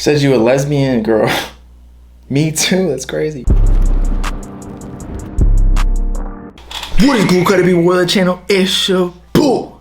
Said you a lesbian, girl. Me too, that's crazy. What is cool, Cardi B World Channel? It's your boy,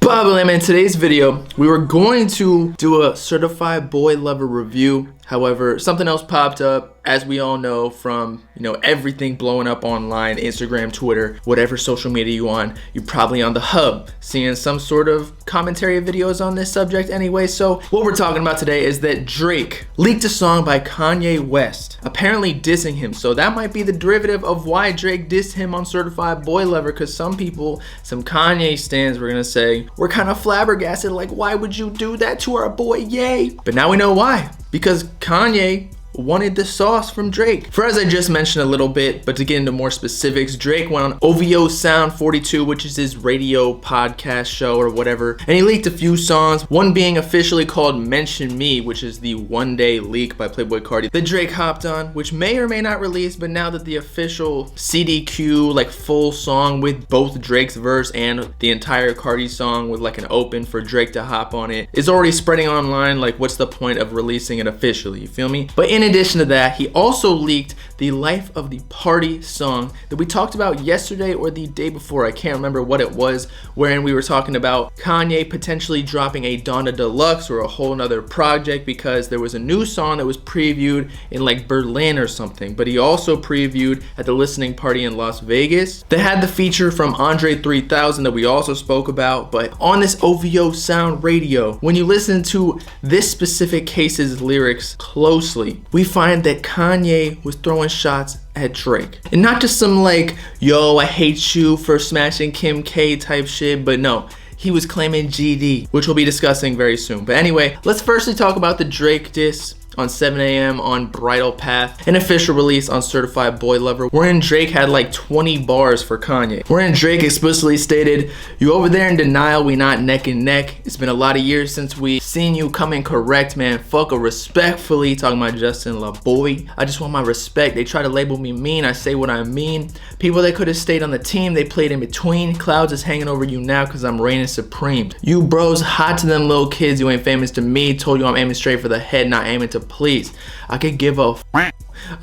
Bobbalam. In today's video, we were going to do a certified boy lover review. However, something else popped up, as we all know, from everything blowing up online, Instagram, Twitter, whatever social media you on, you're probably on the hub seeing some sort of commentary videos on this subject anyway. So what we're talking about today is that Drake leaked a song by Kanye West, apparently dissing him. So that might be the derivative of why Drake dissed him on Certified Boy Lover, because some people, some Kanye stans, were gonna say, we're kind of flabbergasted, like, why would you do that to our boy, yay? But now we know why. Because Kanye wanted the sauce from Drake. For as I just mentioned a little bit, but to get into more specifics, Drake went on OVO Sound 42, which is his radio podcast show or whatever, and he leaked a few songs, one being officially called Mention Me, which is the one-day leak by Playboi Carti that Drake hopped on, which may or may not release. But now that the official CDQ, like full song with both Drake's verse and the entire Carti song with like an open for Drake to hop on it, is already spreading online, like what's the point of releasing it officially, you feel me? But in addition to that, he also leaked the Life of the Party song that we talked about yesterday or the day before, I can't remember what it was, wherein we were talking about Kanye potentially dropping a Donda Deluxe or a whole nother project because there was a new song that was previewed in like Berlin or something. But he also previewed at the listening party in Las Vegas that had the feature from Andre 3000 that we also spoke about. But on this OVO Sound radio, when you listen to this specific case's lyrics closely, we find that Kanye was throwing shots at Drake. And not just some like, yo, I hate you for smashing Kim K type shit, but no, he was claiming GD, which we'll be discussing very soon. But anyway, let's firstly talk about the Drake diss on 7 a.m. on Bridal Path, an official release on Certified Boy Lover, wherein Drake had like 20 bars for Kanye. Wherein Drake explicitly stated, you over there in denial, we not neck and neck. It's been a lot of years since we seen you coming correct, man. Fuck a respectfully, talking about Justin LaBoy. I just want my respect. They try to label me mean, I say what I mean. People that could have stayed on the team, they played in between. Clouds is hanging over you now cause I'm reigning supreme. You bros hot to them little kids, you ain't famous to me. Told you I'm aiming straight for the head, not aiming to please. I could give a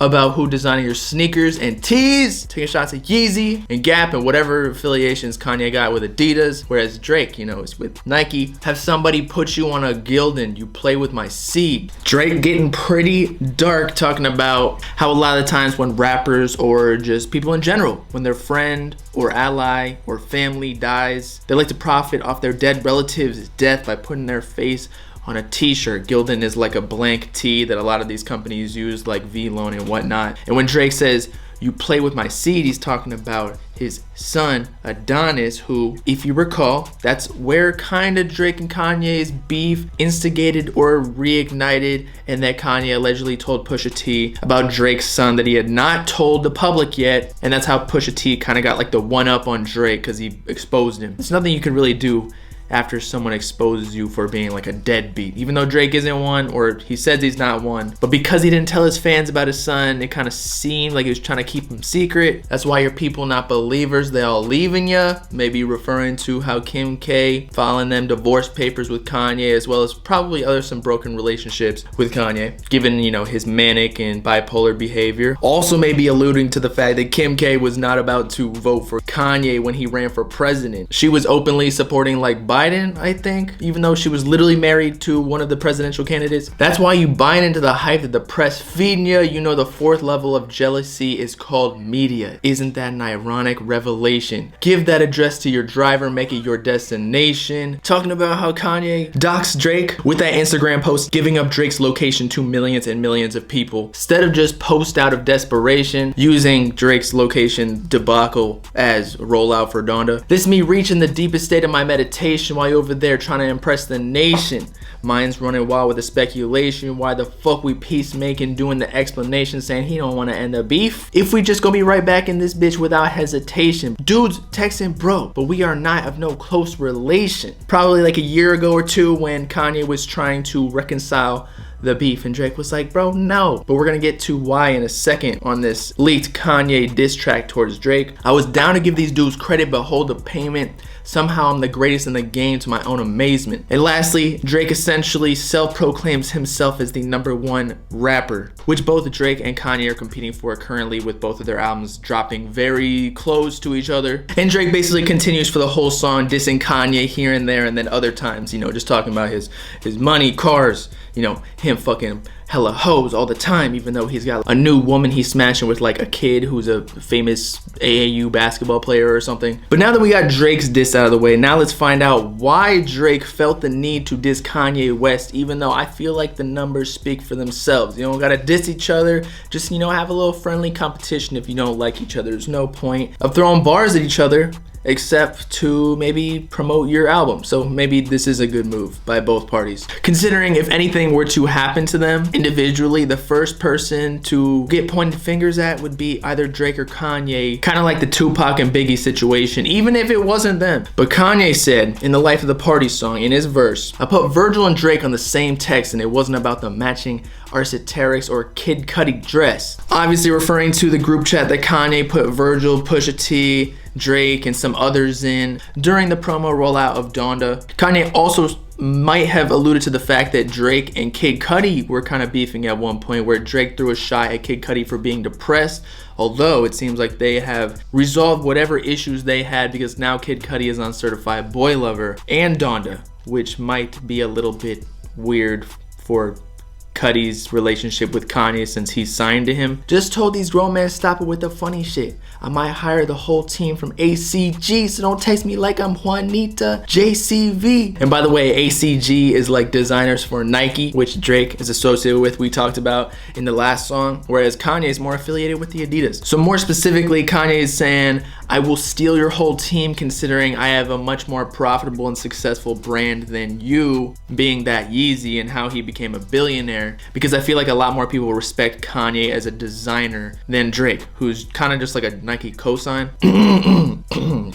about who designing your sneakers and tees, taking shots at Yeezy and Gap and whatever affiliations Kanye got with Adidas, whereas Drake, is with Nike. Have somebody put you on a Gildan, you play with my seed. Drake getting pretty dark, talking about how a lot of the times when rappers or just people in general, when their friend or ally or family dies, they like to profit off their dead relatives' death by putting their face on a t-shirt. Gildan is like a blank tee that a lot of these companies use, like V-Lone and whatnot. And when Drake says, you play with my seed, he's talking about his son, Adonis, who, if you recall, that's where kind of Drake and Kanye's beef instigated or reignited, and that Kanye allegedly told Pusha T about Drake's son that he had not told the public yet, and that's how Pusha T kind of got like the one-up on Drake because he exposed him. It's nothing you can really do after someone exposes you for being like a deadbeat, even though Drake isn't one, or he says he's not one. But because he didn't tell his fans about his son, it kind of seemed like he was trying to keep him secret. That's why your people not believers, they all leaving ya. Maybe referring to how Kim K filing them divorce papers with Kanye, as well as probably some broken relationships with Kanye, given his manic and bipolar behavior. Also maybe alluding to the fact that Kim K was not about to vote for Kanye when he ran for president. She was openly supporting like Biden, I think, even though she was literally married to one of the presidential candidates. That's why you buy into the hype that the press feeding you. The fourth level of jealousy is called media. Isn't that an ironic revelation? Give that address to your driver, make it your destination. Talking about how Kanye doxed Drake with that Instagram post, giving up Drake's location to millions and millions of people, instead of just post out of desperation, using Drake's location debacle as rollout for Donda. This me reaching the deepest state of my meditation while you're over there trying to impress the nation. Mine's running wild with the speculation. Why the fuck we peacemaking, doing the explanation, saying he don't want to end the beef? If we just gonna be right back in this bitch without hesitation. Dudes texting bro, but we are not of no close relation. Probably like a year ago or two when Kanye was trying to reconcile the beef, and Drake was like, bro, no. But we're gonna get to why in a second on this leaked Kanye diss track towards Drake. I was down to give these dudes credit but hold the payment. Somehow I'm the greatest in the game to my own amazement. And lastly, Drake essentially self-proclaims himself as the #1 rapper, which both Drake and Kanye are competing for currently, with both of their albums dropping very close to each other. And Drake basically continues for the whole song dissing Kanye here and there, and then other times, you know, just talking about his money, cars, you know, him fucking hella hoes all the time, even though he's got a new woman he's smashing with like a kid who's a famous AAU basketball player or something. But now that we got Drake's diss out of the way, now let's find out why Drake felt the need to diss Kanye West, even though I feel like the numbers speak for themselves. You don't gotta diss each other, just, you know, have a little friendly competition. If you don't like each other, there's no point of throwing bars at each other, except to maybe promote your album. So maybe this is a good move by both parties. Considering if anything were to happen to them individually, the first person to get pointed fingers at would be either Drake or Kanye, kind of like the Tupac and Biggie situation, even if it wasn't them. But Kanye said in the Life of the Party song, in his verse, I put Virgil and Drake on the same text and it wasn't about the matching Arceteryx or Kid Cudi dress. Obviously referring to the group chat that Kanye put Virgil, Pusha T, Drake, and some others in during the promo rollout of Donda. Kanye also might have alluded to the fact that Drake and Kid Cudi were kind of beefing at one point, where Drake threw a shot at Kid Cudi for being depressed, although it seems like they have resolved whatever issues they had, because now Kid Cudi is on Certified Boy Lover and Donda, which might be a little bit weird for Cudi's relationship with Kanye since he signed to him. Just told these grown men stop it with the funny shit. I might hire the whole team from ACG, so don't text me like I'm Juanita JCV. And by the way, ACG is like designers for Nike, which Drake is associated with, we talked about in the last song, whereas Kanye is more affiliated with the Adidas. So more specifically, Kanye is saying, I will steal your whole team considering I have a much more profitable and successful brand than you, being that Yeezy and how he became a billionaire, because I feel like a lot more people respect Kanye as a designer than Drake, who's kind of just like a Nike cosign.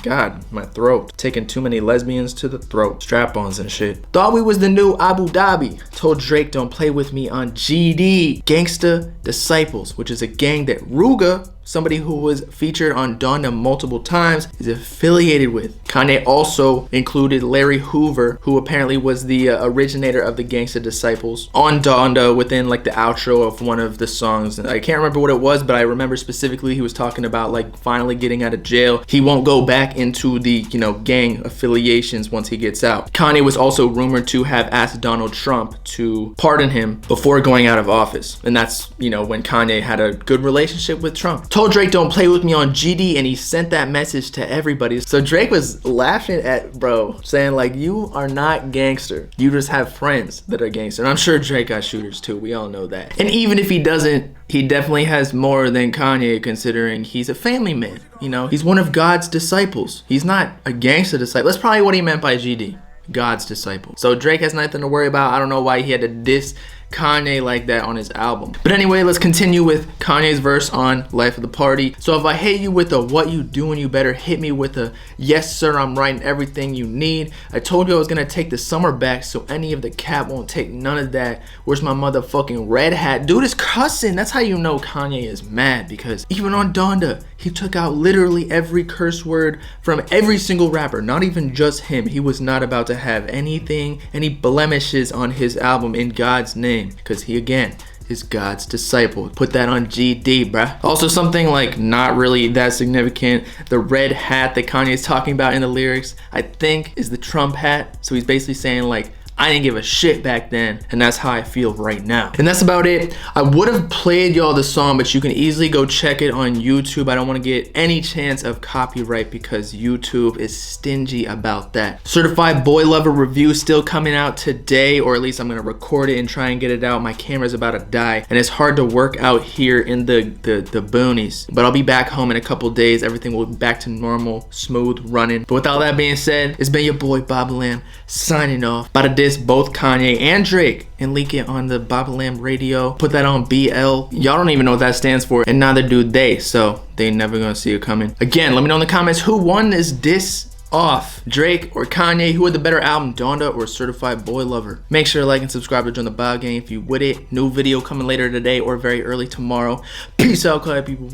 God, my throat. Taking too many lesbians to the throat. Strap-ons and shit. Thought we was the new Abu Dhabi. Told Drake don't play with me on GD. Gangsta Disciples, which is a gang that Ruga, somebody who was featured on Donda multiple times, is affiliated with. Kanye also included Larry Hoover, who apparently was the originator of the Gangsta Disciples, on Donda within like the outro of one of the songs. I can't remember what it was, but I remember specifically he was talking about like finally getting out of jail. He won't go back into the, you know, gang affiliations once he gets out. Kanye was also rumored to have asked Donald Trump to pardon him before going out of office. And that's, you know, when Kanye had a good relationship with Trump. Told Drake don't play with me on GD, and he sent that message to everybody. So Drake was laughing at bro, saying like, you are not gangster, you just have friends that are gangster. And I'm sure Drake got shooters too, we all know that. And even if he doesn't, he definitely has more than Kanye, considering he's a family man. You know, he's one of God's disciples. He's not a gangster disciple. That's probably what he meant by GD, God's disciple. So Drake has nothing to worry about. I don't know why he had to diss Kanye like that on his album. But anyway, let's continue with Kanye's verse on Life of the Party. So if I hit you with a what you doing, you better hit me with a yes sir, I'm writing everything you need. I told you I was gonna take the summer back, so any of the cap won't take none of that. Where's my motherfucking red hat? Dude is cussing. That's how you know Kanye is mad, because even on Donda, he took out literally every curse word from every single rapper, not even just him. He was not about to have any blemishes on his album in God's name, because he, again, is God's disciple. Put that on GD, bruh. Also, something like not really that significant, the red hat that Kanye is talking about in the lyrics, I think is the Trump hat. So he's basically saying like, I didn't give a shit back then, and that's how I feel right now. And that's about it. I would have played y'all the song, but you can easily go check it on YouTube. I don't want to get any chance of copyright because YouTube is stingy about that. Certified Boy Lover review still coming out today, or at least I'm gonna record it and try and get it out. My camera's about to die, and it's hard to work out here in the boonies. But I'll be back home in a couple days. Everything will be back to normal, smooth running. But with all that being said, it's been your boy Bobbalam signing off. About to diss both Kanye and Drake and leak it on the Bobbalam radio. Put that on BL. Y'all don't even know what that stands for, and neither do they, so they never gonna see it coming. Again, let me know in the comments who won this diss off. Drake or Kanye, who had the better album, Donda or Certified Boy Lover? Make sure to like and subscribe to join the Bob Gang if you with it. New video coming later today or very early tomorrow. Peace out, Clyde people.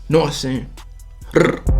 Know what I'm saying?